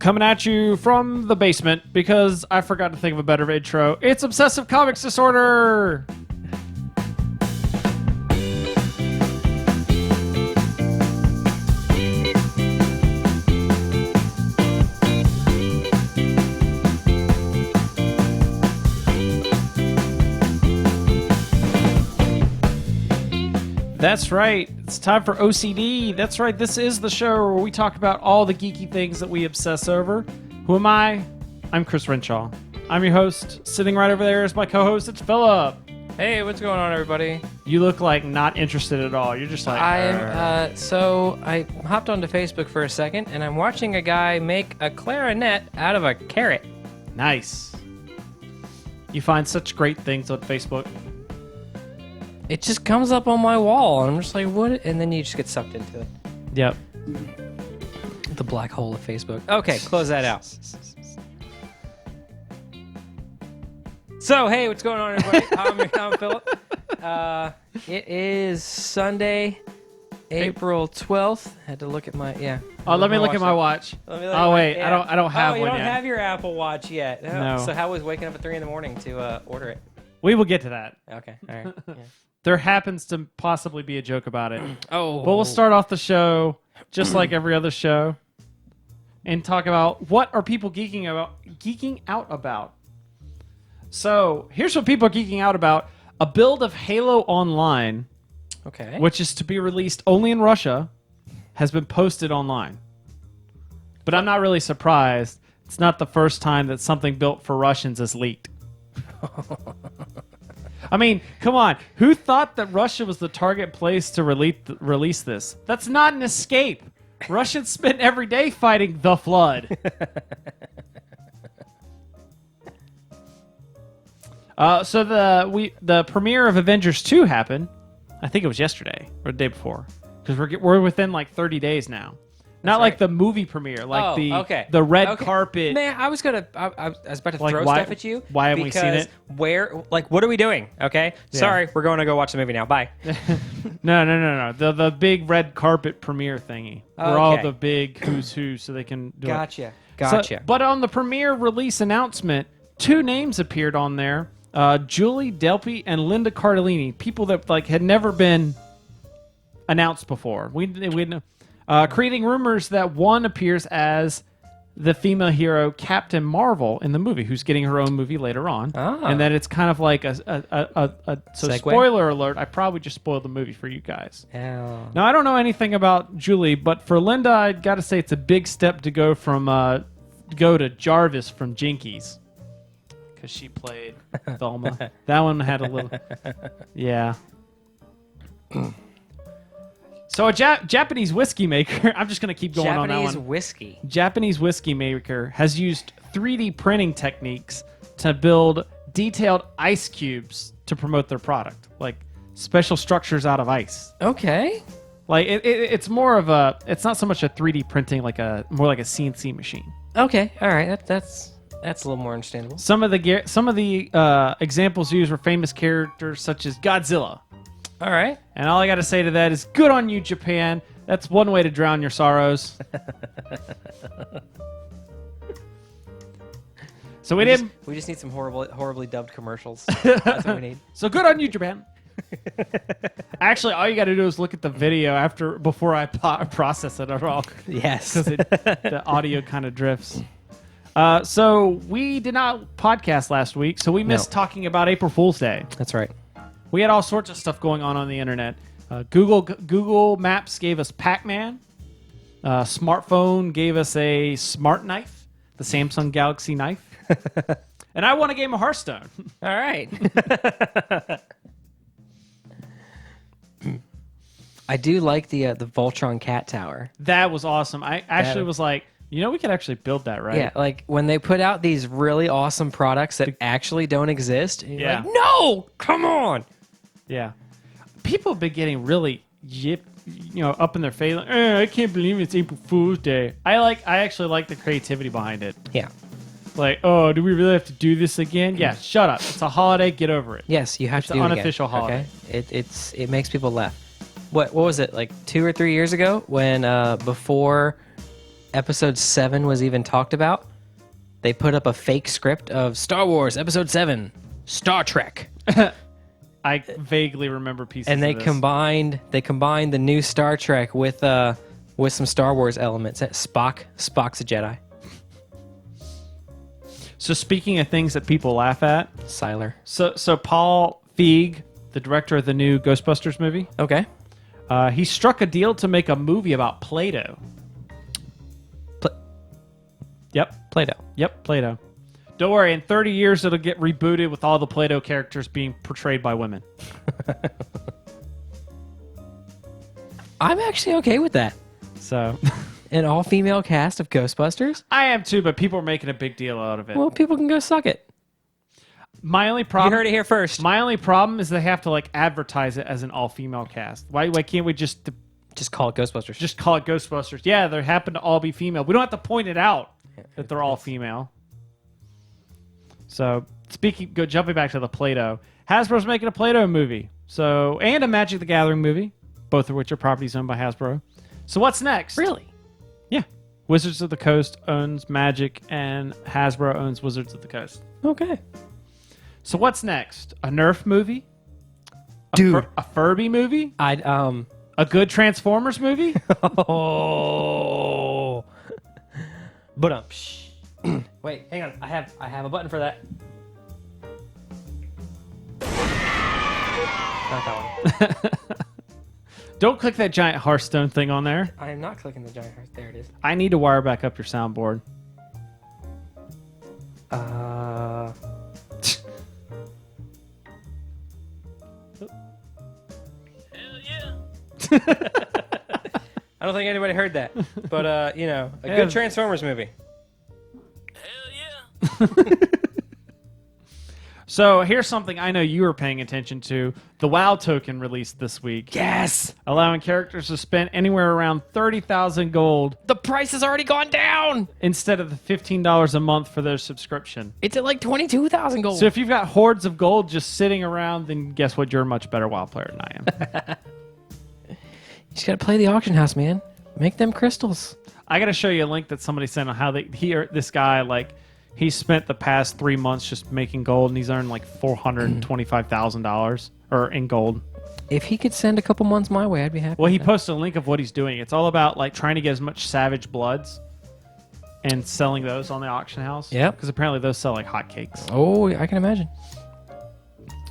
coming at you from the basement because I forgot to think of a better intro. It's Obsessive Comics Disorder! That's right. It's time for OCD. That's right. This is the show where we talk about all the geeky things that we obsess over. Who am I? I'm Chris Renshaw. I'm your host. Sitting right over there is my co-host. It's Philip. Hey, what's going on, everybody? You look like not interested at all. You're just like... So I hopped onto Facebook for a second, and I'm watching a guy make a clarinet out of a carrot. Nice. You find such great things on Facebook. It just comes up on my wall, and I'm just like, what? And then you just get sucked into it. Yep. The black hole of Facebook. Okay, close that out. So, hey, what's going on, everybody? I'm Philip. It is Sunday, April 12th. Had to look at my, Oh, let me look at my watch. Oh, wait, I don't have one yet. You don't have your Apple Watch yet. No. So how was waking up at 3 in the morning to order it? We will get to that. Okay, all right. Yeah. There happens to possibly be a joke about it. Oh. But we'll start off the show just like every other show and talk about what are people geeking out about. So here's what people are geeking out about. A build of Halo Online, Okay. which is to be released only in Russia, has been posted online. But I'm not really surprised. It's not the first time that something built for Russians is leaked. I mean, come on. Who thought that Russia was the target place to release this? That's not an escape. Russians spend every day fighting the Flood. So the premiere of Avengers 2 happened. I think it was yesterday or the day before, because we're within like 30 days now. Not like the movie premiere, like the red carpet. Man, I was about to Like, throw stuff at you. why haven't we seen it? What are we doing? Okay, Yeah. sorry, we're going to go watch the movie now. Bye. No. The big red carpet premiere thingy. Where Okay. all the big who's who, so they can do it. Gotcha. So, but on the premiere release announcement, 2 names appeared on there: Julie Delpy and Linda Cardellini, people that had never been announced before. Creating rumors that one appears as the female hero Captain Marvel in the movie, who's getting her own movie later on, and that it's kind of like so Segue? spoiler alert. I probably just spoiled the movie for you guys. Oh. Now I don't know anything about Julie, but for Linda, I got to say it's a big step to go to Jarvis from Jinkies, because she played Velma. That one had a little, yeah. So a Japanese whiskey maker, I'm just going to keep going on that one. Japanese whiskey maker has used 3D printing techniques to build detailed ice cubes to promote their product, like special structures out of ice. Okay. Like it's more of it's not so much a 3D printing, more like a CNC machine. Okay. All right. That's a little more understandable. Some of the examples used were famous characters such as Godzilla. All right. And all I got to say to that is, good on you, Japan. That's one way to drown your sorrows. So we just need some horribly dubbed commercials. That's what we need. So good on you, Japan. Actually, all you got to do is look at the video before I process it at all. Yes. Because the audio kind of drifts. So we did not podcast last week, so we missed talking about April Fool's Day. That's right. We had all sorts of stuff going on the internet. Google Maps gave us Pac-Man. Smartphone gave us a smart knife, the Samsung Galaxy knife. And I won a game of Hearthstone. All right. I do like the Voltron cat tower. That was awesome. I actually was like, we could actually build that, right? Yeah, like when they put out these really awesome products that actually don't exist. And you're Yeah. like, no, come on. Yeah. People have been getting really up in their face. Like, I can't believe it's April Fool's Day. I actually like the creativity behind it. Yeah. Like, oh, do we really have to do this again? Yeah, shut up. It's a holiday. Get over it. Yes, you have to do it again. It's an unofficial holiday. Okay? It makes people laugh. What was it, like 2 or 3 years ago when before Episode 7 was even talked about, they put up a fake script of Star Wars Episode 7, Star Trek. I vaguely remember pieces And they of this. combined the new Star Trek with some Star Wars elements. Spock's a Jedi. So speaking of things that people laugh at, Siler. so Paul Feig, the director of the new Ghostbusters movie, Okay. he struck a deal to make a movie about Play-Doh. Yep. Play-Doh. Yep, Play-Doh. Don't worry, in 30 years it'll get rebooted with all the Play-Doh characters being portrayed by women. I'm actually okay with that. So An all-female cast of Ghostbusters? I am too, but people are making a big deal out of it. Well, people can go suck it. My only You problem heard it here first. My only problem is they have to like advertise it as an all-female cast. Why can't we just Call it Ghostbusters. call it Ghostbusters? Yeah, they happen to all be female. We don't have to point it out that they're all female. So, jumping back to the Play-Doh, Hasbro's making a Play-Doh movie. So, and a Magic the Gathering movie, both of which are properties owned by Hasbro. So, what's next? Really? Yeah. Wizards of the Coast owns Magic, and Hasbro owns Wizards of the Coast. Okay. So, what's next? A Nerf movie? Dude. A Furby movie? I'd A good Transformers movie? Oh. But wait, hang on. I have a button for that. Not that one. Don't click that giant Hearthstone thing on there. I am not clicking the giant heart. There it is. I need to wire back up your soundboard. I don't think anybody heard that. But a good Transformers movie. So here's something I know you were paying attention to. The WoW token released this week. Yes. Allowing characters to spend anywhere around 30,000 gold The price has already gone down. instead of the $15 a month for their subscription. It's at like 22,000 gold. So if you've got hordes of gold just sitting around, then guess what? You're a much better WoW player than I am. You just gotta play the auction house, man. Make them crystals. I got to show you a link that somebody sent on how this guy, like, he spent the past 3 months just making gold, and he's earned like $425,000 or in gold. If he could send a couple months my way, I'd be happy. Well, he with that. posted a link of what he's doing. It's all about like trying to get as much Savage Bloods and selling those on the auction house. Yep. Because apparently those sell like hotcakes. Oh, I can imagine.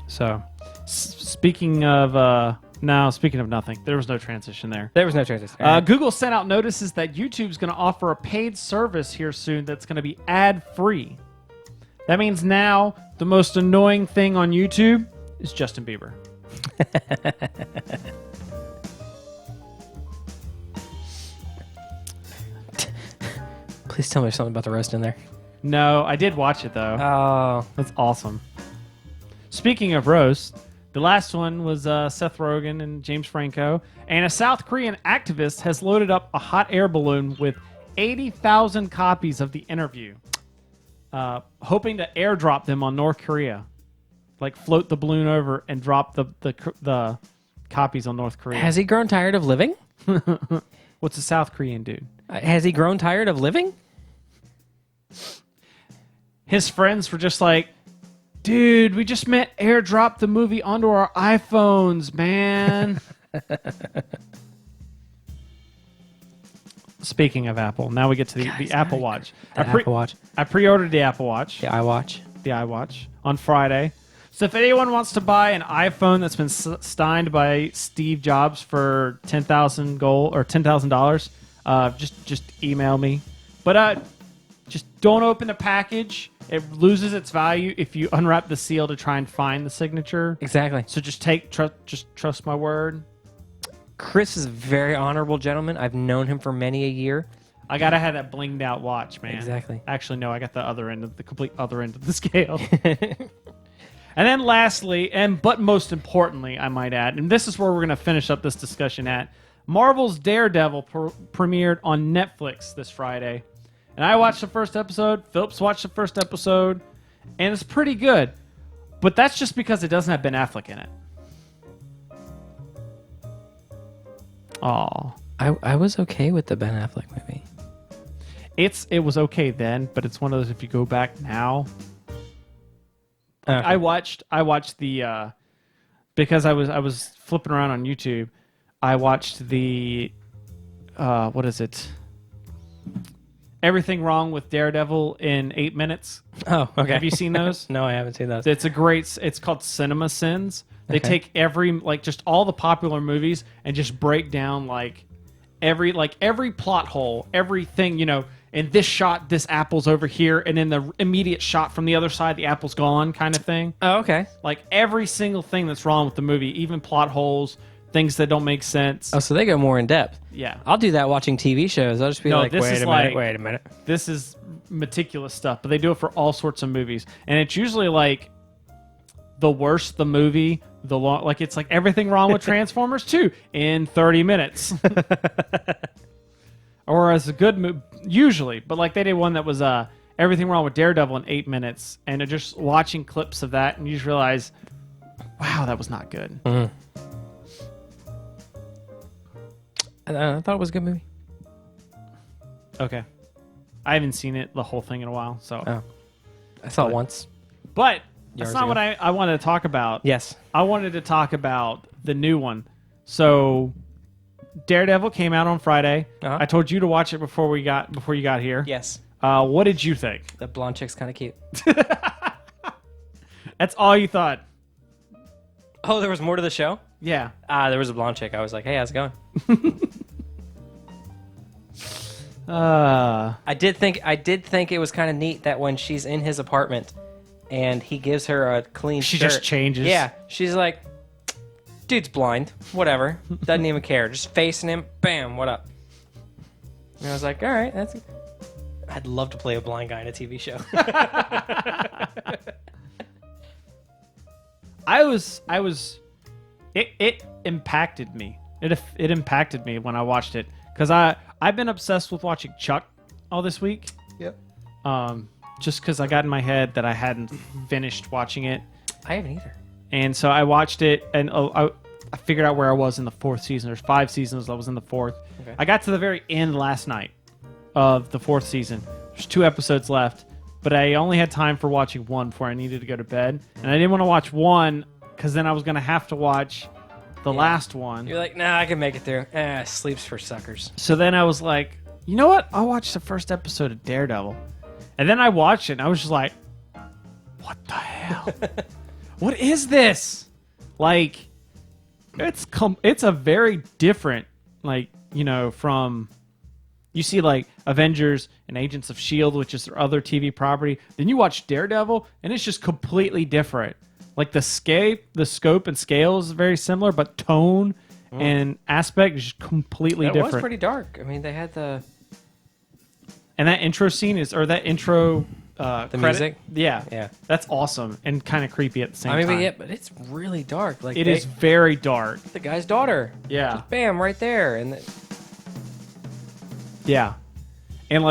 So, speaking of nothing, there was no transition there. There was no transition. Google sent out notices that YouTube's going to offer a paid service here soon that's going to be ad-free. That means now the most annoying thing on YouTube is Justin Bieber. Please tell me there's something about the roast in there. No, I did watch it though. Oh. That's awesome. Speaking of roast, the last one was Seth Rogen and James Franco, and a South Korean activist has loaded up a hot air balloon with 80,000 copies of the interview, hoping to airdrop them on North Korea, like float the balloon over and drop the copies on North Korea. Has he grown tired of living? What's a South Korean dude? Has he grown tired of living? His friends were just like, dude, we just meant airdrop the movie onto our iPhones, man. Speaking of Apple, now we get to the Apple Watch. Apple Watch. I pre-ordered the Apple Watch, The iWatch. the iWatch, on Friday. So if anyone wants to buy an iPhone that's been signed by Steve Jobs for $10,000, just email me. But just don't open the package. It loses its value if you unwrap the seal to try and find the signature. Exactly. So just trust my word. Chris is a very honorable gentleman. I've known him for many a year. I gotta have that blinged out watch, man. Exactly. Actually, no, I got the complete other end of the scale. And then lastly, but most importantly, I might add, and this is where we're gonna finish up this discussion at, Marvel's Daredevil premiered on Netflix this Friday. And I watched the first episode, Phillips watched the first episode, and it's pretty good. But that's just because it doesn't have Ben Affleck in it. Aw. I was okay with the Ben Affleck movie. it was okay then, but it's one of those if you go back now. Okay. I watched the because I was flipping around on YouTube. I watched the what is it? Everything Wrong with Daredevil in 8 minutes. Oh, okay. Have you seen those? No, I haven't seen those. It's called Cinema Sins. They take just all the popular movies and just break down every plot hole, everything, in this shot, this apple's over here, and in the immediate shot from the other side, the apple's gone, kind of thing. Oh, okay. Like every single thing that's wrong with the movie, even plot holes, things that don't make sense. Oh, so they go more in depth. Yeah. I'll do that watching TV shows. I'll just be like, wait a minute. This is meticulous stuff, but they do it for all sorts of movies. And it's usually like the worse the movie, the long, like it's like Everything Wrong with Transformers 2 in 30 minutes. Or as a good movie, usually, but like they did one that was Everything Wrong with Daredevil in 8 minutes, and just watching clips of that, and you just realize, wow, that was not good. Mm-hmm. I thought it was a good movie. Okay, I haven't seen it the whole thing in a while, so. Oh, I saw it once. But that's Years not ago. what I wanted to talk about. Yes. I wanted to talk about the new one. So, Daredevil came out on Friday. Uh-huh. I told you to watch it before you got here. Yes. What did you think? The blonde chick's kind of cute. That's all you thought. Oh, there was more to the show? Yeah. There was a blonde chick. I was like, hey, how's it going? I did think it was kind of neat that when she's in his apartment and he gives her a clean She shirt. just changes. Yeah. She's like, dude's blind. Whatever. Doesn't even care. Just facing him. Bam. What up? And I was like, all right. I'd love to play a blind guy in a TV show. It impacted me. It impacted me when I watched it because I've been obsessed with watching Chuck all this week. Yep. Just because I got in my head that I hadn't finished watching it, I haven't either. and so I watched it, and I figured out where I was in the 4th season. There's 5 seasons. I was in the 4th. Okay. I got to the very end last night of the 4th season. There's 2 episodes left, but I only had time for watching 1 before I needed to go to bed, and I didn't want to watch 1 because then I was going to have to watch the last one. You're like, nah, I can make it through. Sleep's for suckers. So then I was like, you know what? I'll watch the first episode of Daredevil. And then I watched it, and I was just like, what the hell? What is this? Like, it's a very different, from... You see, Avengers and Agents of S.H.I.E.L.D., which is their other TV property. Then you watch Daredevil, and it's just completely different. Like, the scope and scale is very similar, but tone and aspect is just completely different. It was pretty dark. I mean, they had the... And that intro scene the credit, music? Yeah. That's awesome and kind of creepy at the same time. Yeah, but it's really dark. Like It is very dark. the guy's daughter. Yeah. Just bam, right there. And Yeah. And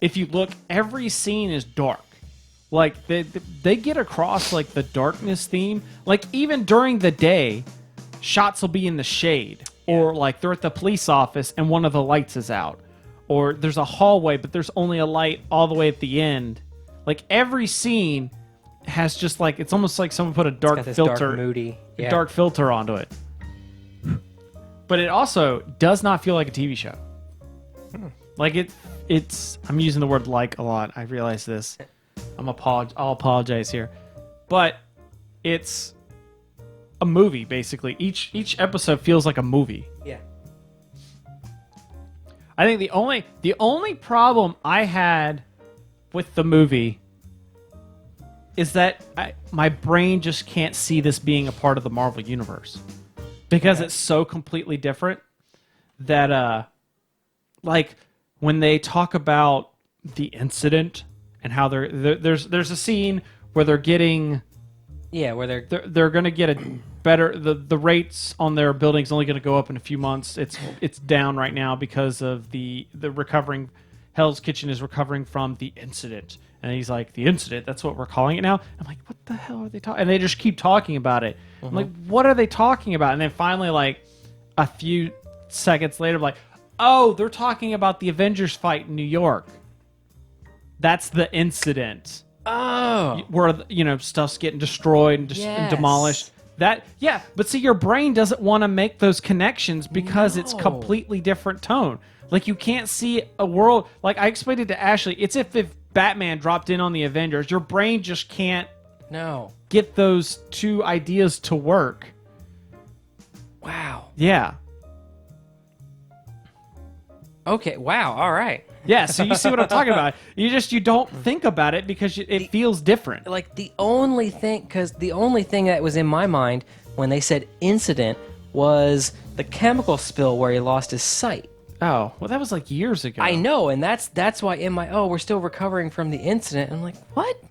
if you look, every scene is dark. Like they get across the darkness theme. Like even during the day, shots will be in the shade. Or they're at the police office and one of the lights is out. Or there's a hallway, but there's only a light all the way at the end. Like every scene has just it's almost like someone put a dark got this filter, dark, moody, dark filter onto it. But it also does not feel like a TV show. Like it's. I'm using the word "like" a lot. I realize this. I'll apologize here, but it's a movie basically. Each episode feels like a movie. Yeah. I think the only problem I had with the movie is that my brain just can't see this being a part of the Marvel universe because it's so completely different that when they talk about the incident and how there's a scene where they're getting where they're going to get a better the rates on their buildings only going to go up in a few months. It's down right now because of the recovering. Hell's Kitchen is recovering from the incident, and he's like, the incident, that's what we're calling it now. I'm like, what the hell are they talking? And they just keep talking about it. I'm like, what are they talking about? And then finally, a few seconds later, I'm like, Oh, they're talking about the Avengers fight in New York. That's the incident Oh. where stuff's getting destroyed and, and demolished. That but see, your brain doesn't want to make those connections because it's completely different tone. Like you can't see a world. Like I explained it to Ashley. It's if Batman dropped in on the Avengers, your brain just can't get those two ideas to work. Wow. Yeah. Okay. Wow. All right. Yeah. So you see what I'm talking about. You don't think about it because it feels different. Like the only thing that was in my mind when they said incident was the chemical spill where he lost his sight. Oh, well, that was like years ago. I know, and that's why in my we're still recovering from the incident. I'm like, what?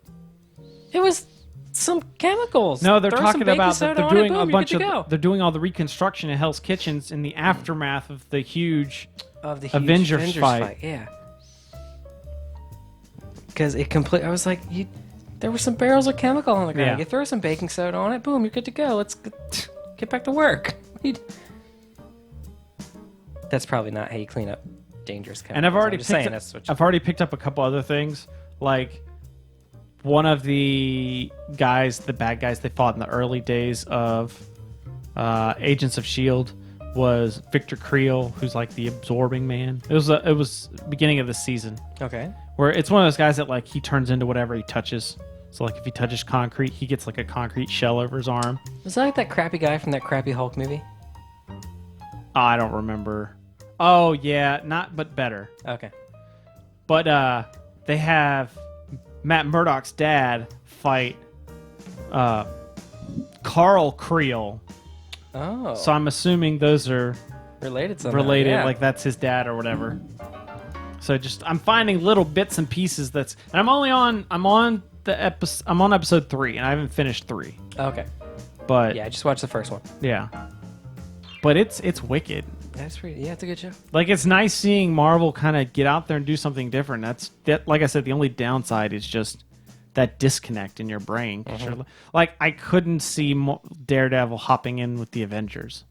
It was some chemicals. No, they're Throw talking some baking about that soda they're on it, doing boom, a you're bunch good to of go. they're doing all the reconstruction in Hell's Kitchens in the aftermath of the huge of the huge Avengers fight. Yeah. Because I was like, there were some barrels of chemical on the ground. Yeah. You throw some baking soda on it, boom, you're good to go. Let's get back to work. That's probably not how you clean up dangerous chemicals. And I've already I've already picked up a couple other things. Like one of the bad guys they fought in the early days of Agents of S.H.I.E.L.D. was Victor Creel, who's like the absorbing man. It was beginning of the season. Okay. Where it's one of those guys that like he turns into whatever he touches. So like if he touches concrete, he gets like a concrete shell over his arm. Was that like that crappy guy from that crappy Hulk movie? I don't remember. Oh yeah, but better. Okay. But they have Matt Murdock's dad fight Carl Creel. Oh. So I'm assuming those are related somehow. Yeah. like that's his dad or whatever. So I'm finding little bits and pieces and I'm on episode 3 and I haven't finished 3. Okay. But yeah, I just watched the first one. Yeah. But it's wicked. It's a good show. Like it's nice seeing Marvel kind of get out there and do something different. That like I said, the only downside is just that disconnect in your brain. Mm-hmm. Like I couldn't see Daredevil hopping in with the Avengers.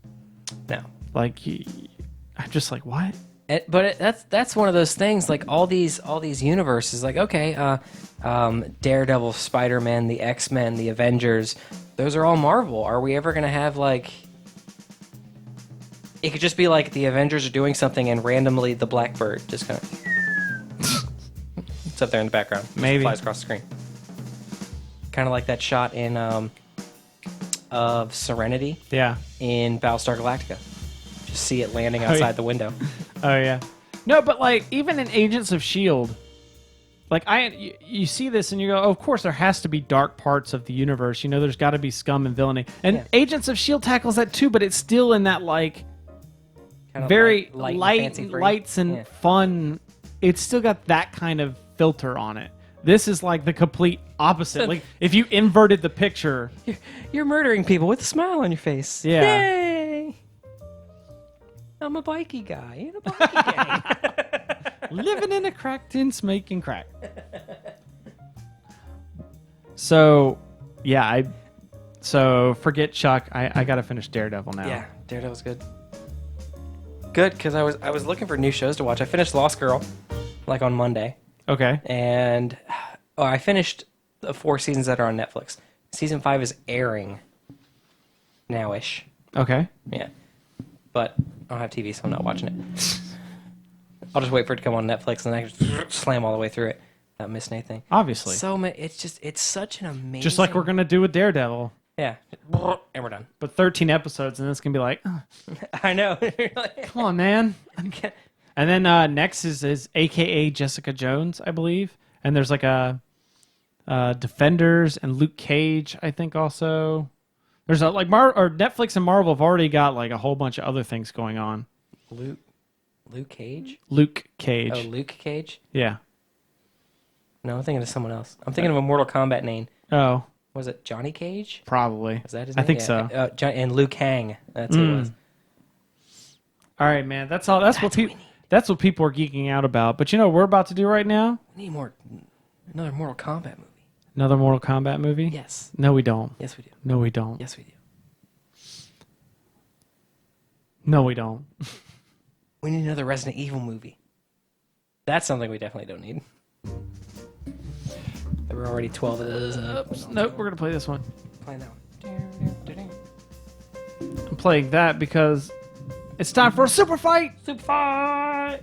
No. Like I'm just like, what? That's one of those things. Like all these universes. Like okay, Daredevil, Spider-Man, the X-Men, the Avengers. Those are all Marvel. Are we ever gonna have like? It could just be like the Avengers are doing something and randomly the Blackbird just kind of it's up there in the background. Just Maybe flies across the screen. Kind of like that shot in of Serenity. Yeah. In Battlestar Galactica. Just see it landing outside the window. Oh yeah. No, but like even in Agents of S.H.I.E.L.D., like you see this and you go, oh, of course there has to be dark parts of the universe. There's got to be scum and villainy. And Agents of S.H.I.E.L.D. tackles that too, but it's still in that like kind of very lights and fun. It's still got that kind of filter on it. This is like the complete opposite. Like if you inverted the picture, you're murdering people with a smile on your face. Yeah. Yay! I'm a bikey guy in a bikey gang. Living in a crack tin, smoking crack. So, yeah, forget Chuck. I gotta finish Daredevil now. Yeah, Daredevil's good. Good, because I was looking for new shows to watch. I finished Lost Girl, like on Monday. Okay. And I finished the 4 seasons that are on Netflix. Season 5 is airing now-ish. Okay. Yeah. But I don't have TV, so I'm not watching it. I'll just wait for it to come on Netflix, and then I can slam all the way through it without missing anything. Obviously. It's such an amazing... Just like we're going to do with Daredevil. Yeah. And we're done. But 13 episodes, and it's going to be like... I know. Come on, man. And then next is AKA Jessica Jones, I believe. And there's like a Defenders and Luke Cage, I think also. There's a like Netflix and Marvel have already got like a whole bunch of other things going on. Luke Cage? Luke Cage. Oh, Luke Cage? Yeah. No, I'm thinking of someone else. I'm thinking of a Mortal Kombat name. Oh. Was it Johnny Cage? Probably. Is that his name? I think so. And Liu Kang. That's who it was. All right, man. That's all. That's what people are geeking out about. But you know what we're about to do right now? We need another Mortal Kombat movie. Another Mortal Kombat movie? Yes. No, we don't. Yes, we do. No, we don't. Yes, we do. No, we don't. We need another Resident Evil movie. That's something we definitely don't need. There were already 12 of those. Oops. Nope, we're going to play this one. Playing that one. I'm playing that because it's time for a super fight. Super fight!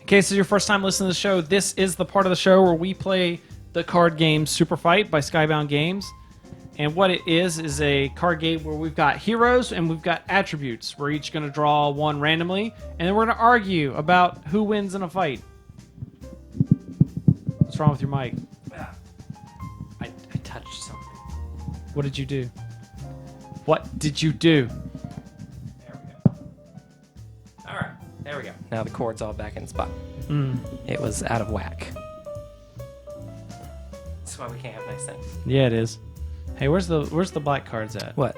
In case it's your first time listening to the show, this is the part of the show where we play the card game Super Fight by Skybound Games. And what it is a card game where we've got heroes and we've got attributes. We're each going to draw one randomly, and then we're going to argue about who wins in a fight. What's wrong with your mic? I touched something. What did you do? What did you do? There we go. All right, there we go. Now the cord's all back in spot. It was out of whack. That's why we can't have nice things. Yeah, it is. Hey, where's the black cards at? What?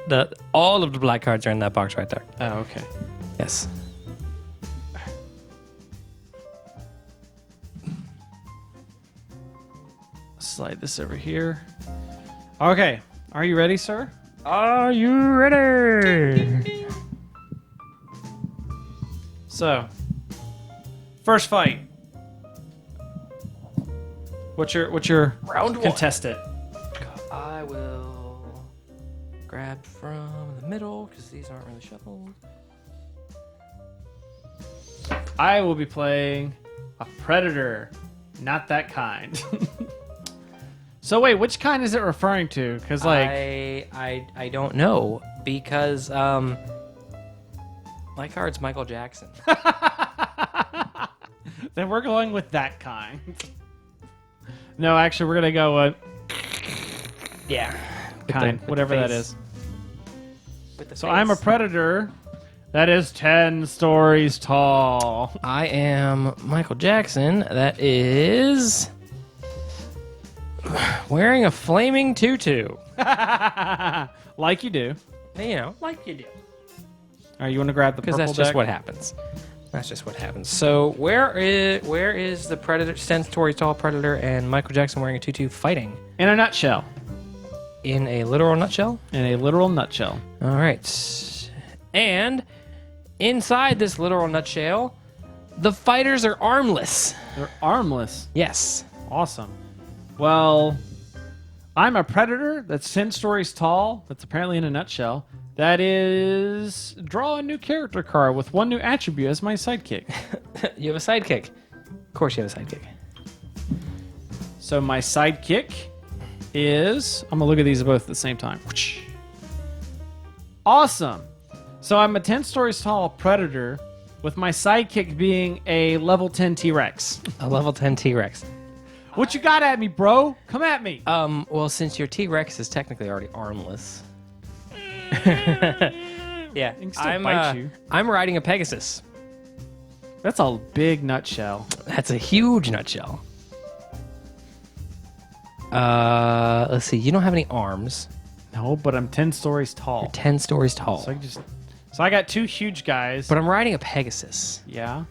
All of the black cards are in that box right there. Oh, okay. Yes. Slide this over here. Okay. Are you ready, sir? Are you ready? So, first fight. What's your Round one. contestant? I will grab from the middle because these aren't really shuffled. I will be playing a predator, not that kind. So wait, which kind is it referring to? Because like I don't know because my card's Michael Jackson. then we're going with that kind. No, actually, we're gonna go with Yeah, kind, whatever that is. With the So face. I'm a predator that is 10 stories tall. I am Michael Jackson. That is wearing a flaming tutu. Like you do. You know, like you do. All right, you want to grab the purple Because that's just deck? what happens. That's just what happens. So where is the predator, 10 stories tall predator, and Michael Jackson wearing a tutu fighting? In a nutshell. In a literal nutshell? In a literal nutshell. All right. And inside this literal nutshell, the fighters are armless. They're armless. Yes. Awesome. Well, I'm a predator that's 10 stories tall. That's apparently in a nutshell. That is, draw a new character card with one new attribute as my sidekick. You have a sidekick. Of course you have a sidekick. So my sidekick is, I'm gonna look at these both at the same time. Awesome. So I'm a 10 stories tall predator with my sidekick being a level 10 T-Rex. A level 10 T-Rex. What you got at me, bro? Come at me. Well, since your T-Rex is technically already armless. Yeah, can still bite you. I'm riding a Pegasus. That's a big nutshell. That's a huge nutshell. Let's see. You don't have any arms. No, but I'm 10 stories tall. You're 10 stories tall. So I got two huge guys. But I'm riding a Pegasus. Yeah.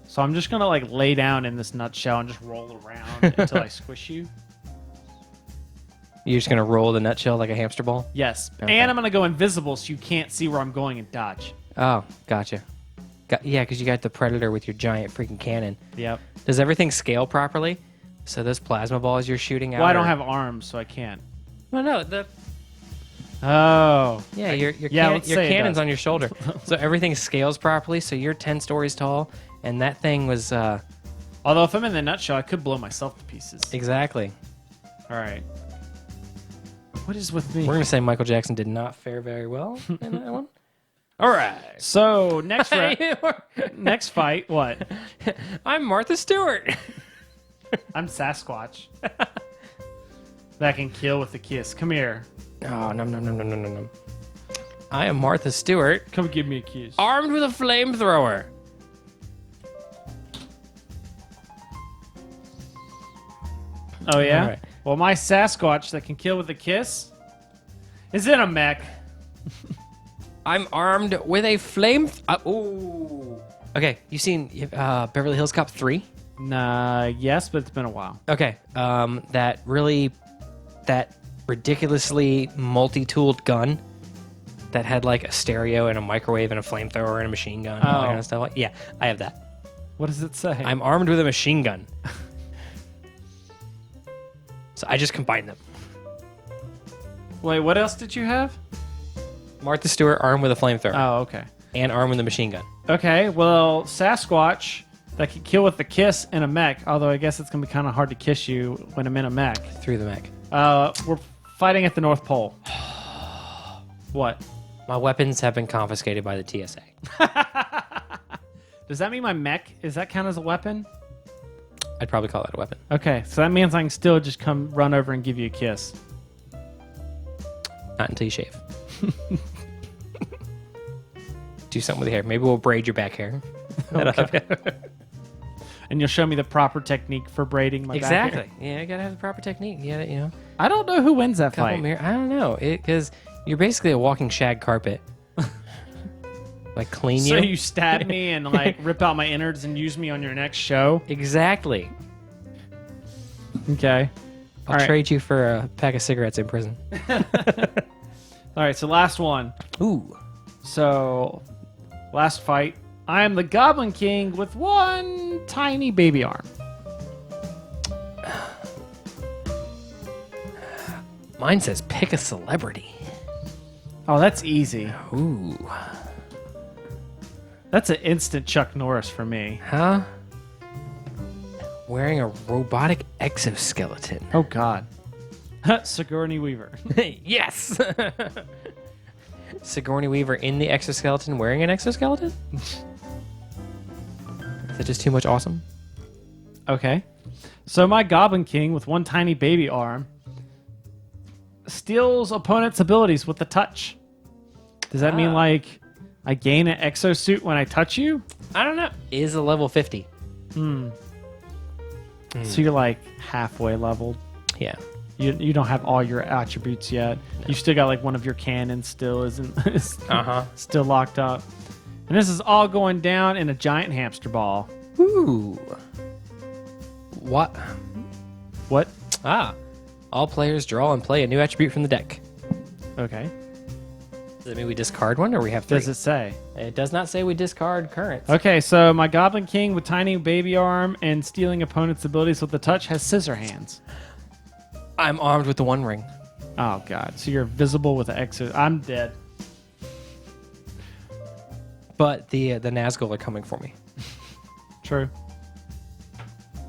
So I'm just gonna like lay down in this nutshell and just roll around until I squish you. You're just gonna roll the nutshell like a hamster ball? Yes. Okay. And I'm gonna go invisible so you can't see where I'm going and dodge. Oh, gotcha. Yeah, because you got the Predator with your giant freaking cannon. Yep. Does everything scale properly? So those plasma balls you're shooting out. Well, I don't have arms, so I can't. No. Oh. Yeah, your let's say it cannon's does. on your shoulder, so everything scales properly. So you're 10 stories tall, and that thing was Although if I'm in the nutshell, I could blow myself to pieces. exactly. All right. What is with me? We're gonna say Michael Jackson did not fare very well in that one. All right. So next next fight, what? I'm Martha Stewart. I'm Sasquatch. That can kill with a kiss. Come here. Oh, no. I am Martha Stewart, Come give me a kiss. armed with a flamethrower. Oh yeah. All right. Well, my Sasquatch that can kill with a kiss is in a mech. I'm armed with a flame. Ooh. Okay, you seen Beverly Hills Cop 3? Nah, yes, but it's been a while. Okay, that ridiculously multi-tooled gun that had like a stereo and a microwave and a flamethrower and a machine gun and all that kind of stuff. Like, yeah, I have that. What does it say? I'm armed with a machine gun. So I just combined them. Wait, what else did you have? Martha Stewart armed with a flamethrower Oh, okay. and armed with a machine gun. Okay, well, Sasquatch that can kill with a kiss and a mech, although I guess it's going to be kind of hard to kiss you when I'm in a mech. Through the mech. We're fighting at the North Pole. What? My weapons have been confiscated by the TSA. Does that mean my mech, does that count as a weapon? I'd probably call that a weapon. Okay, so that means I can still just come run over and give you a kiss. Not until you shave. Do something with the hair. Maybe we'll braid your back hair. Okay. And you'll show me the proper technique for braiding my back hair. Exactly. Yeah, you gotta have the proper technique. You gotta, you know. I don't know who wins that fight. I don't know. Because you're basically a walking shag carpet. Like clean you. So you stab me and like rip out my innards and use me on your next show? Exactly. Okay. I'll trade you for a pack of cigarettes in prison. All right, so last one. Ooh. So, last fight. I am the Goblin King with one tiny baby arm. Mine says pick a celebrity. Oh, that's easy. Ooh. That's an instant Chuck Norris for me. Huh? Wearing a robotic exoskeleton. Oh, God. Sigourney Weaver. Yes! Sigourney Weaver in the exoskeleton wearing an exoskeleton? Is that just too much awesome? Okay. So my Goblin King with one tiny baby arm steals opponent's abilities with a touch. Does that mean like I gain an exosuit when I touch you? I don't know. Is a level 50. So you're like halfway leveled. Yeah. You don't have all your attributes yet. No. You still got like one of your cannons still isn't still locked up. And this is all going down in a giant hamster ball. Ooh. What? What? All players draw and play a new attribute from the deck. Okay. Does that mean we discard one or we have three? Does it say? It does not say we discard currents. Okay, so my Goblin King with tiny baby arm and stealing opponent's abilities with the touch has scissor hands. I'm armed with the One Ring. Oh, God. So you're visible with the exo. I'm dead. But the Nazgul are coming for me. True.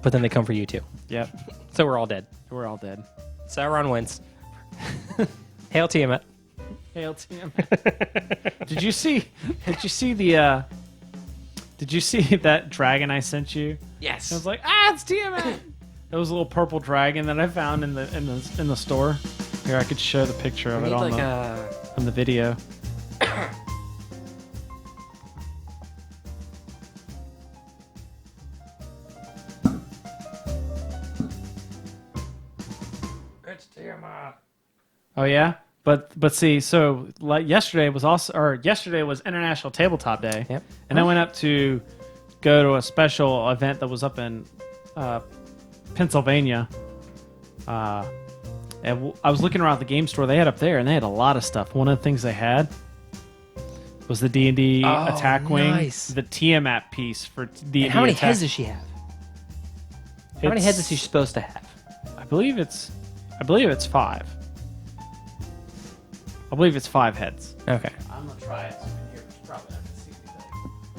But then they come for you too. Yep. So we're all dead. We're all dead. Sauron wins. Hail Tiamat. Hail Tiamat. Did you see the did you see that dragon I sent you? Yes. I was like, it's Tiamat. It was a little purple dragon that I found in the store. Here, I could show the picture of it on the video. It's Tiamat. Oh yeah, but see, so like yesterday was International Tabletop Day. Yep. And I went up to go to a special event that was up in Pennsylvania. And I was looking around the game store they had up there, and they had a lot of stuff. One of the things they had was the D&D attack wing, the Tiamat piece for D&D. And how many attack. heads does she have? How many heads is she supposed to have? I believe it's 5. I believe it's 5 heads. Okay. I'm gonna try it. Here, but you probably not gonna see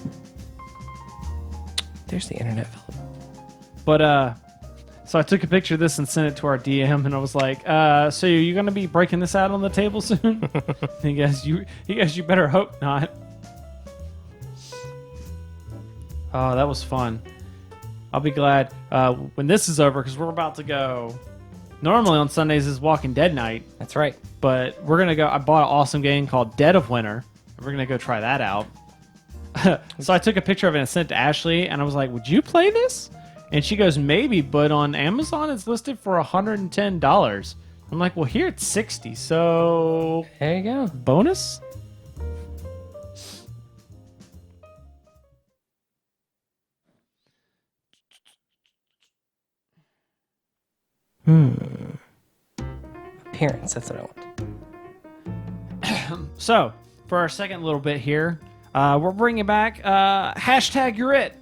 anything. There's the internet fella. But so I took a picture of this and sent it to our DM, and I was like, "So are you gonna be breaking this out on the table soon?" He goes, "You better hope not." Oh, that was fun. I'll be glad when this is over because we're about to go. Normally on Sundays is Walking Dead night. That's right. But we're gonna go. I bought an awesome game called Dead of Winter. And we're gonna go try that out. So I took a picture of it and sent it to Ashley, and I was like, "Would you play this?" And she goes, "Maybe, but on Amazon it's listed for $110." I'm like, "Well, here it's $60, so There you go. bonus." Appearance. That's what I want. So for our second little bit here, we're bringing back hashtag You're It.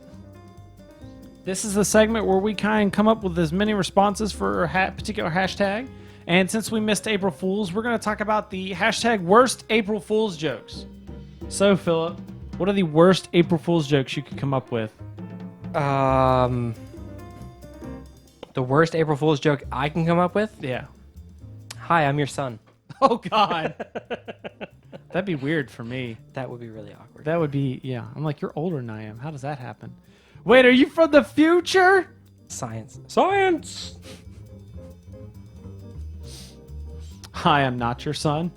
This is the segment where we kind of come up with as many responses for a particular hashtag. And since we missed April Fools, we're going to talk about the hashtag worst April Fools jokes. So, Philip, what are the worst April Fools jokes you could come up with? The worst April Fool's joke I can come up with? Yeah. Hi, I'm your son. Oh, God. That'd be weird for me. That would be really awkward. That would be, yeah. I'm like, you're older than I am. How does that happen? Wait, are you from the future? Science. Hi, I'm not your son.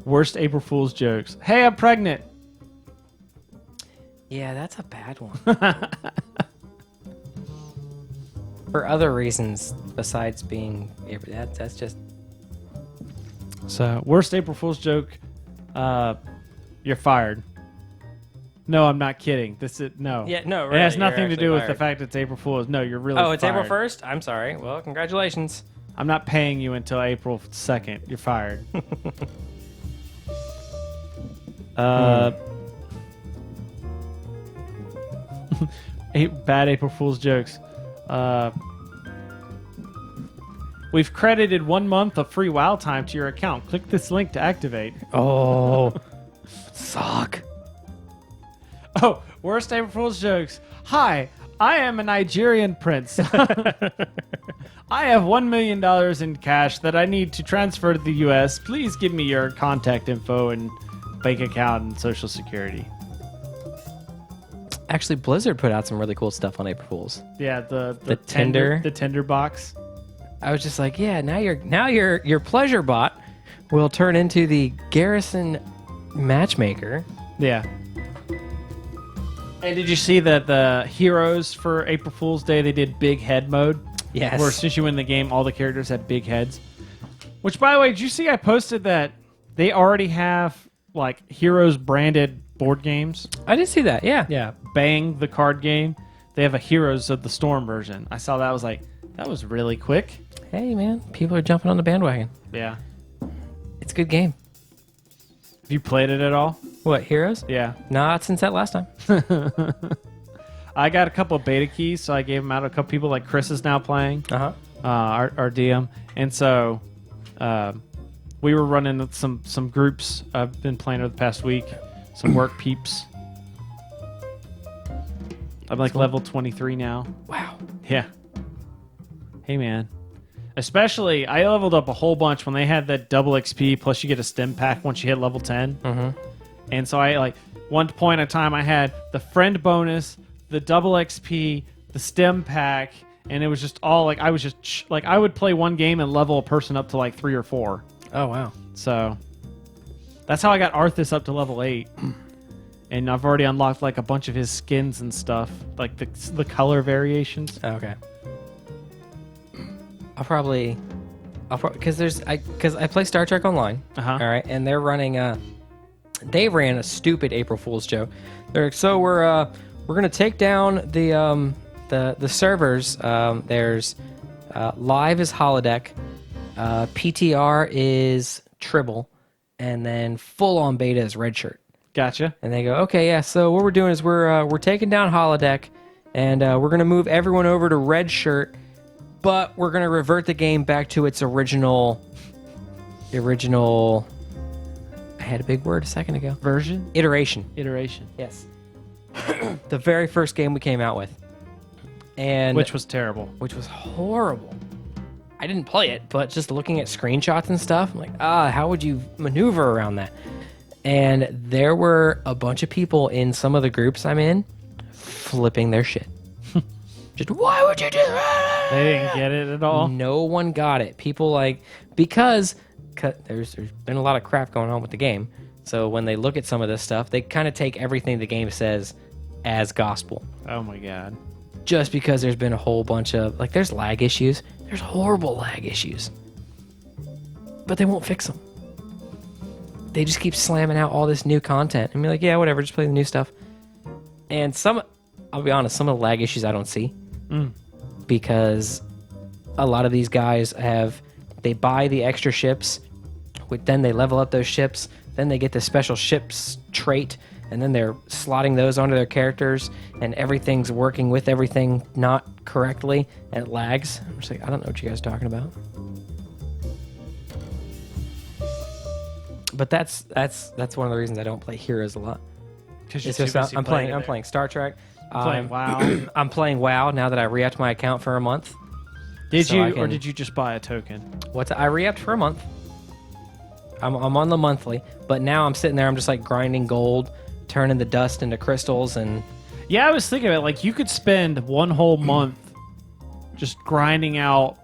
Worst April Fool's jokes. Hey, I'm pregnant. Yeah, that's a bad one. For other reasons besides being... That's just... So, worst April Fool's joke. You're fired. No, I'm not kidding. No. Yeah, no, It really, has you're nothing to do with actually the fact it's April Fool's. No, you're really Oh, it's April fired. 1st? I'm sorry. Well, congratulations. I'm not paying you until April 2nd. You're fired. Bad April Fool's jokes. We've credited 1 month of free WoW time to your account. Click this link to activate. Oh, suck. Oh, worst April Fool's jokes. Hi, I am a Nigerian prince. I have $1 million in cash that I need to transfer to the U.S. Please give me your contact info and bank account and social security. Actually, Blizzard put out some really cool stuff on April Fools. Yeah, the Tinder. the Tinder box. I was just like, yeah, now your pleasure bot will turn into the Garrison matchmaker. Yeah. And did you see that the heroes for April Fool's Day, they did big head mode? Yes. Where since you win the game, all the characters have big heads. Which, by the way, did you see I posted that they already have, like, Heroes branded board games? I did see that, yeah. Yeah. Bang, the card game. They have a Heroes of the Storm version. I saw that. I was like, that was really quick. Hey, man, people are jumping on the bandwagon. Yeah. It's a good game. Have you played it at all? What, Heroes? Yeah. Not since that last time. I got a couple of beta keys, so I gave them out to a couple people. Like Chris is now playing, Uh-huh. our DM, and so we were running some groups. I've been playing over the past week. Some work peeps. I'm like level 23 now. Wow. Yeah. Hey man. Especially, I leveled up a whole bunch when they had that double XP. Plus, you get a stim pack once you hit level 10. Mm-hmm. And so I like one point at a time I had the friend bonus, the double XP, the stem pack, and it was just all like I was just like I would play one game and level a person up to like 3 or 4. Oh, wow. So that's how I got Arthas up to level 8. And I've already unlocked like a bunch of his skins and stuff, like the color variations. Okay. I'll probably because I play Star Trek Online. Uh-huh. All right, and they're running they ran a stupid April Fool's joke. They're like, so we're gonna take down the servers. There's live is holodeck, PTR is Tribble, and then full on beta is red shirt. Gotcha. And they go, okay, yeah. So what we're doing is we're taking down holodeck, and we're gonna move everyone over to red shirt, but we're gonna revert the game back to its original. I had a big word a second ago. Version? Iteration. Yes. The very first game we came out with, and Which was terrible. which was horrible. I didn't play it, but just looking at screenshots and stuff, I'm like, how would you maneuver around that? And there were a bunch of people in some of the groups I'm in flipping their shit. Just, why would you do that? They didn't get it at all. No one got it. People like, because there's been a lot of crap going on with the game. So when they look at some of this stuff, they kind of take everything the game says as gospel. Oh my god. Just because there's been a whole bunch of, like, there's lag issues. There's horrible lag issues. But they won't fix them. They just keep slamming out all this new content. And be like, yeah, whatever, just play the new stuff. And I'll be honest, some of the lag issues I don't see. Because a lot of these guys they buy the extra ships, then they level up those ships, then they get the special ships trait, and then they're slotting those onto their characters, and everything's working with everything not correctly, and it lags. I'm just like, I don't know what you guys are talking about. But that's one of the reasons I don't play Heroes a lot. Because It's just I'm playing Star Trek. Playing WoW. I'm playing WoW now that I re-upped my account for a month. Did you, or did you just buy a token? I re-upped for a month. I'm on the monthly, but now I'm sitting there. I'm just like grinding gold, turning the dust into crystals, and Yeah, I was thinking of it. Like, you could spend one whole month just grinding out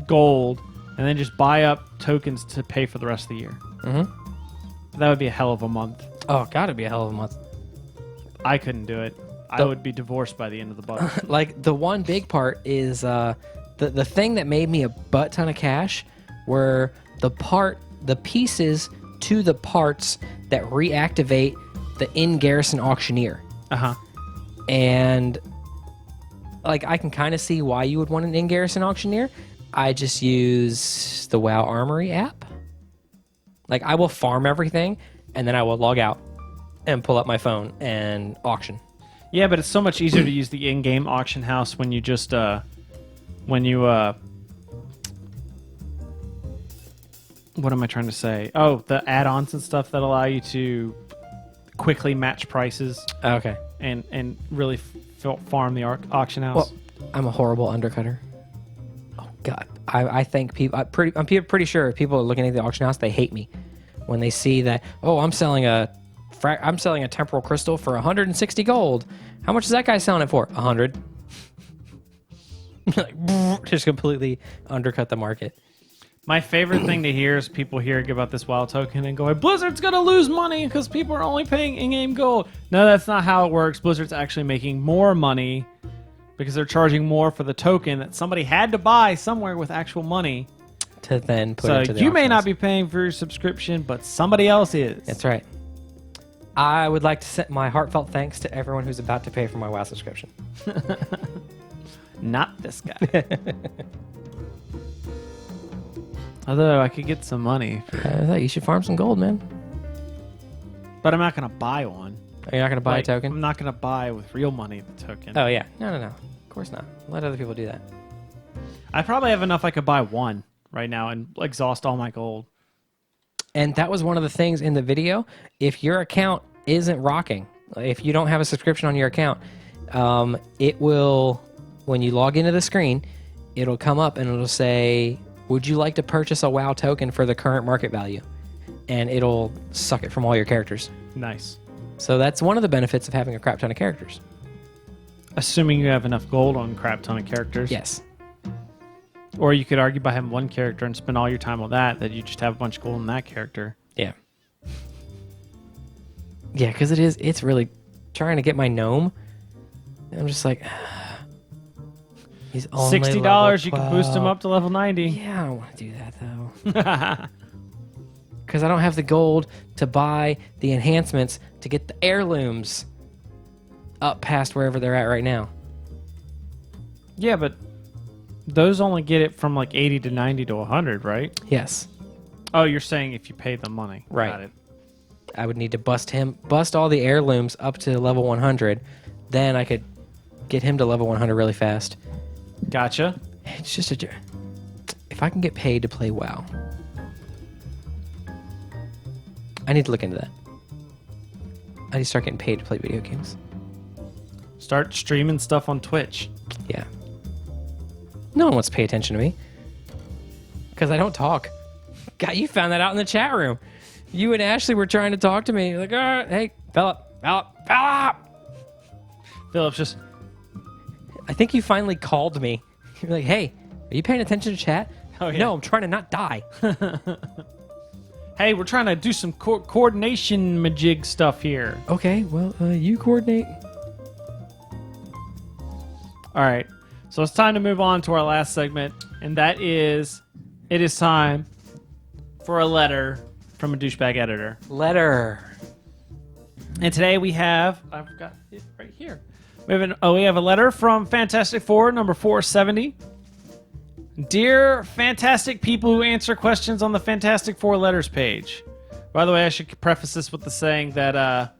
gold and then just buy up tokens to pay for the rest of the year. Mm-hmm. That would be a hell of a month. Oh, gotta be a hell of a month. I couldn't do it. I would be divorced by the end of the month. Like, the one big part is the thing that made me a butt ton of cash were the pieces to the parts that reactivate the in-garrison auctioneer. Uh-huh. And like, I can kind of see why you would want an in-garrison auctioneer. I just use the WoW Armory app. Like, I will farm everything, and then I will log out and pull up my phone and auction. Yeah, but it's so much easier to use the in-game auction house when you just, what am I trying to say? Oh, the add-ons and stuff that allow you to quickly match prices Okay. and really farm the auction house. Well, I'm a horrible undercutter. Oh God, I think people. I'm pretty sure if people are looking at the auction house, they hate me when they see that. Oh, I'm selling a temporal crystal for 160 gold. How much is that guy selling it for? 100. Like, just completely undercut the market. My favorite thing to hear is people hearing about this WoW token and going, Blizzard's going to lose money because people are only paying in-game gold. No, that's not how it works. Blizzard's actually making more money because they're charging more for the token that somebody had to buy somewhere with actual money. To then put So into the you may auction not house. be paying for your subscription, but somebody else is. That's right. I would like to send my heartfelt thanks to everyone who's about to pay for my WoW subscription. Not this guy. Although I could get some money. I thought you should farm some gold, man. But I'm not going to buy one. You're not going to buy Like, a token? I'm not going to buy with real money the token. Oh, yeah. No. Of course not. Let other people do that. I probably have enough I could buy one right now and exhaust all my gold. And that was one of the things in the video. If your account isn't rocking, if you don't have a subscription on your account, it will, when you log into the screen, it'll come up and it'll say, would you like to purchase a WoW token for the current market value? And it'll suck it from all your characters. Nice. So that's one of the benefits of having a crap ton of characters. Assuming you have enough gold on a crap ton of characters. Yes. Or you could argue by having one character and spend all your time on that you just have a bunch of gold in that character. Yeah. Yeah, because it's really trying to get my gnome. And I'm just like, he's only $60, level you can boost him 12. up to level 90. Yeah, I don't want to do that though. Because I don't have the gold to buy the enhancements to get the heirlooms up past wherever they're at right now. Yeah, but those only get it from like 80 to 90 to 100, right? Yes. Oh, you're saying if you pay the money. Right. Got it. I would need to bust all the heirlooms up to level 100. Then I could get him to level 100 really fast. Gotcha. It's just if I can get paid to play WoW, I need to look into that. I need to start getting paid to play video games. Start streaming stuff on Twitch. Yeah. No one wants to pay attention to me. Because I don't talk. God, you found that out in the chat room. You and Ashley were trying to talk to me. You're like, all right, hey, Philip. Philip's just, I think you finally called me. You're like, hey, are you paying attention to chat? Oh, yeah. No, I'm trying to not die. hey, we're trying to do some coordination majig stuff here. Okay, well, you coordinate. All right. So it's time to move on to our last segment, and that is, it is time for a letter from a douchebag editor. Letter. And today we have, I've got it right here. We have a letter from Fantastic Four, number 470. Dear fantastic people who answer questions on the Fantastic Four letters page. By the way, I should preface this with the saying that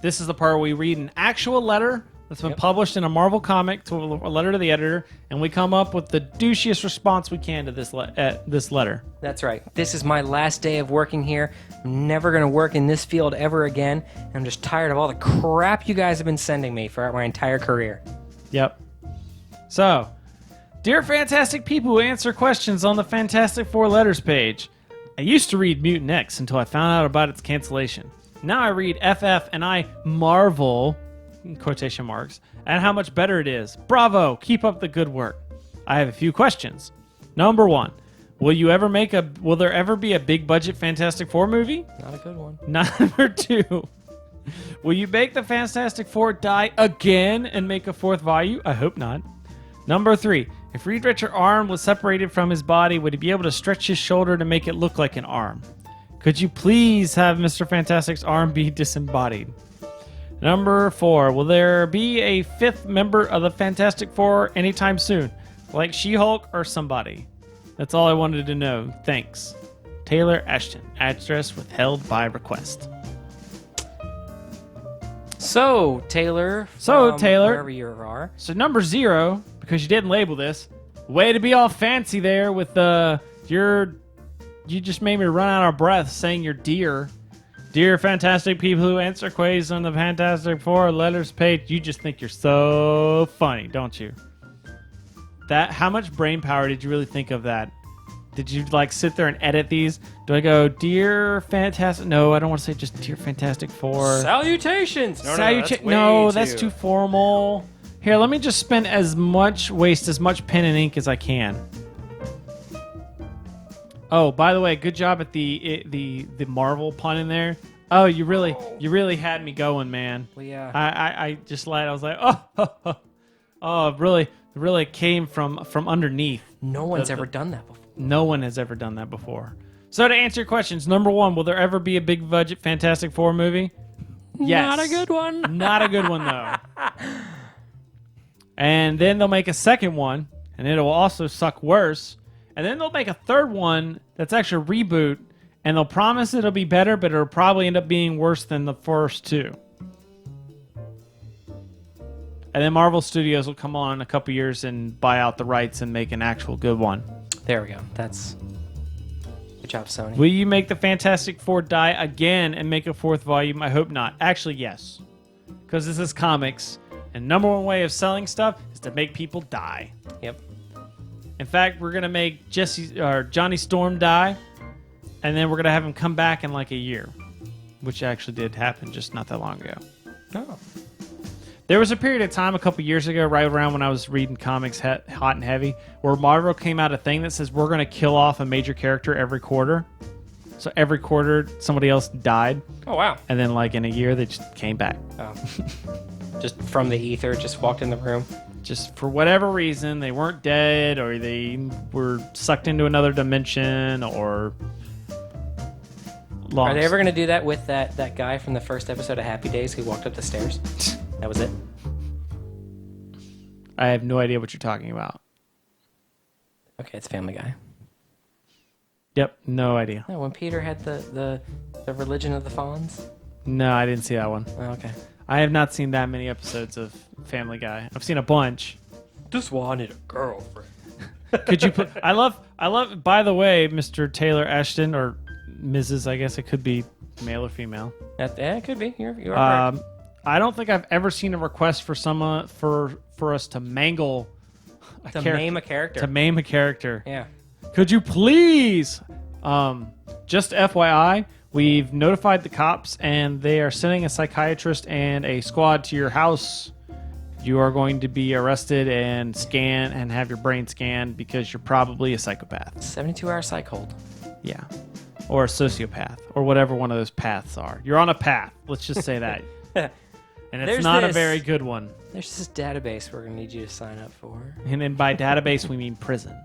this is the part where we read an actual letter that's been published in a Marvel comic to a letter to the editor, and we come up with the douchiest response we can to this letter. That's right. This is my last day of working here. I'm never going to work in this field ever again. I'm just tired of all the crap you guys have been sending me throughout my entire career. Yep. So, dear fantastic people who answer questions on the Fantastic Four letters page, I used to read Mutant X until I found out about its cancellation. Now I read FF and I marvel, in quotation marks, at how much better it is. Bravo! Keep up the good work. I have a few questions. Number 1, will there ever be a big budget Fantastic Four movie? Not a good one. Number 2, will you make the Fantastic Four die again and make a 4th volume? I hope not. Number 3, if Reed Richards' arm was separated from his body, would he be able to stretch his shoulder to make it look like an arm? Could you please have Mr. Fantastic's arm be disembodied? Number 4, will there be a 5th member of the Fantastic Four anytime soon? Like She-Hulk or somebody? That's all I wanted to know. Thanks. Taylor Ashton. Address withheld by request. So, Taylor. Wherever you are. So number 0, because you didn't label this, way to be all fancy there with you just made me run out of breath saying your dear fantastic people who answer quizzes on the Fantastic Four letters page. You just think you're so funny, don't you? How much brain power did you really think of that? Did you sit there and edit these? Do I go, dear fantastic? No, I don't want to say just dear Fantastic Four. Salutations. No, that's too formal. Here, let me just waste as much pen and ink as I can. Oh, by the way, good job at the Marvel pun in there. Oh, you really had me going, man. Well, yeah. I just lied. I was like, oh, it really came from underneath. No one's ever done that before. No one has ever done that before. So to answer your questions, number 1, will there ever be a big budget Fantastic Four movie? Yes. Not a good one. Not a good one, though. And then they'll make a second one, and it'll also suck worse. And then they'll make a third one that's actually a reboot, and they'll promise it'll be better, but it'll probably end up being worse than the first 2. And then Marvel Studios will come on in a couple years and buy out the rights and make an actual good one. There we go. That's good job, Sony. Will you make the Fantastic Four die again and make a 4th volume? I hope not. Actually, yes. Because this is comics, and number 1 way of selling stuff is to make people die. Yep. In fact, we're going to make Johnny Storm die, and then we're going to have him come back in a year, which actually did happen just not that long ago. Oh. There was a period of time a couple years ago, right around when I was reading comics hot and heavy, where Marvel came out a thing that says we're going to kill off a major character every quarter. So every quarter, somebody else died. Oh, wow. And then in a year, they just came back. Oh. Just from the ether, just walked in the room. Just for whatever reason, they weren't dead, or they were sucked into another dimension, or Are they ever going to do that with that guy from the first episode of Happy Days who walked up the stairs? That was it. I have no idea what you're talking about. Okay, it's Family Guy. Yep, no idea. No, when Peter had the religion of the fawns? No, I didn't see that one. Oh, okay. I have not seen that many episodes of Family Guy. I've seen a bunch. Just wanted a girlfriend. Could you put... I love... By the way, Mr. Taylor Ashton, or Mrs., I guess it could be male or female. It could be. You are correct. I don't think I've ever seen a request for someone for us to mangle maim a character. To maim a character. Yeah. Could you please? Just FYI, we've notified the cops, and they are sending a psychiatrist and a squad to your house. You are going to be arrested and scanned and have your brain scanned because you're probably a psychopath. 72-hour psych hold. Yeah. Or a sociopath, or whatever one of those paths are. You're on a path. Let's just say that. And it's not a very good one. There's this database we're going to need you to sign up for. And then by database, we mean prison.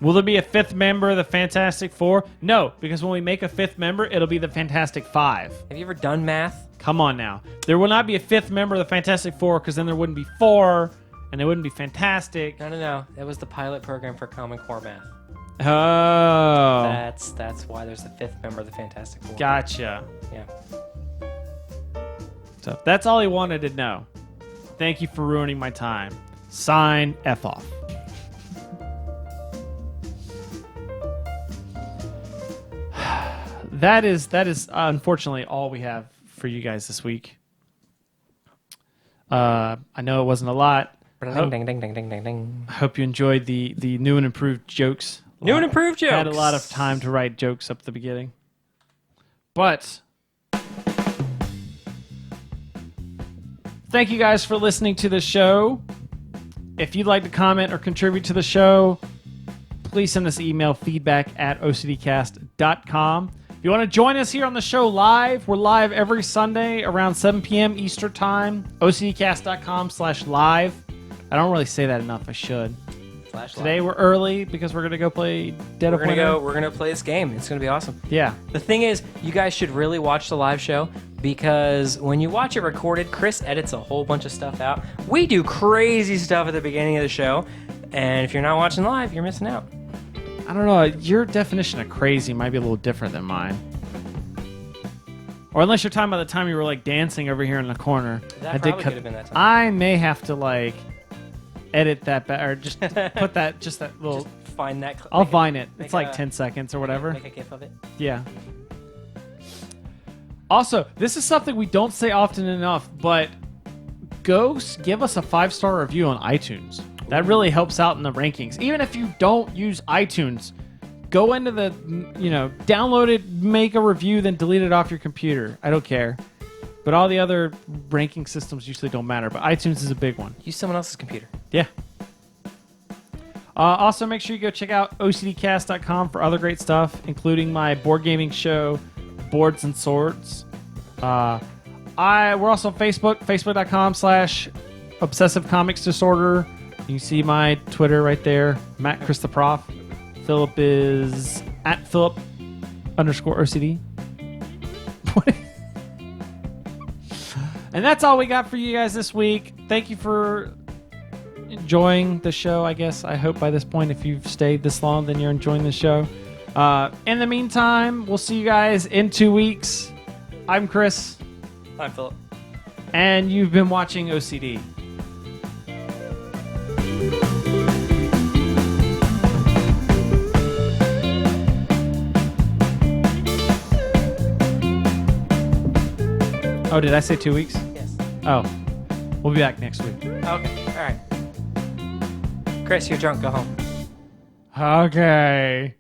Will there be a 5th member of the Fantastic Four? No, because when we make a 5th member, it'll be the Fantastic Five. Have you ever done math? Come on now. There will not be a 5th member of the Fantastic Four, because then there wouldn't be 4, and it wouldn't be fantastic. No. That was the pilot program for Common Core Math. Oh. That's why there's the 5th member of the Fantastic Four. Gotcha. Yeah. So that's all he wanted to know. Thank you for ruining my time. Sign F off. That is unfortunately all we have for you guys this week. I know it wasn't a lot. Ding, ding, ding, ding, ding, ding, ding. I hope you enjoyed the new and improved jokes. New and improved jokes. I had a lot of time to write jokes up at the beginning. But thank you guys for listening to the show. If you'd like to comment or contribute to the show, please send us an email, feedback@ocdcast.com. If you want to join us here on the show live, we're live every Sunday around 7 p.m. Eastern Time, ocdcast.com/live. I don't really say that enough. I should. Today we're early because we're going to go play Dead of Winter. We're going to play this game. It's going to be awesome. Yeah. The thing is, you guys should really watch the live show because when you watch it recorded, Chris edits a whole bunch of stuff out. We do crazy stuff at the beginning of the show, and if you're not watching live, you're missing out. I don't know. Your definition of crazy might be a little different than mine. Or unless you're talking about the time you were like dancing over here in the corner. That probably could have been that time. I may have to like edit that or just put that little. Just find that. I'll vine it. It's like 10 seconds or whatever. Make a gif of it. Yeah. Also, this is something we don't say often enough, but go give us a 5-star review on iTunes. That really helps out in the rankings. Even if you don't use iTunes, go into the, download it, make a review, then delete it off your computer. I don't care. But all the other ranking systems usually don't matter. But iTunes is a big one. Use someone else's computer. Yeah. Also, make sure you go check out ocdcast.com for other great stuff, including my board gaming show, Boards and Swords. We're also on Facebook, facebook.com/Obsessive Comics Disorder. You can see my Twitter right there, Matt Chris the Prof. Philip is @Philip_OCD. And that's all we got for you guys this week. Thank you for enjoying the show, I guess. I hope by this point, if you've stayed this long, then you're enjoying the show. In the meantime, we'll see you guys in 2 weeks. I'm Chris. I'm Philip. And you've been watching OCD. Oh, did I say 2 weeks? Yes. Oh. We'll be back next week. Okay. All right. Chris, you're drunk. Go home. Okay.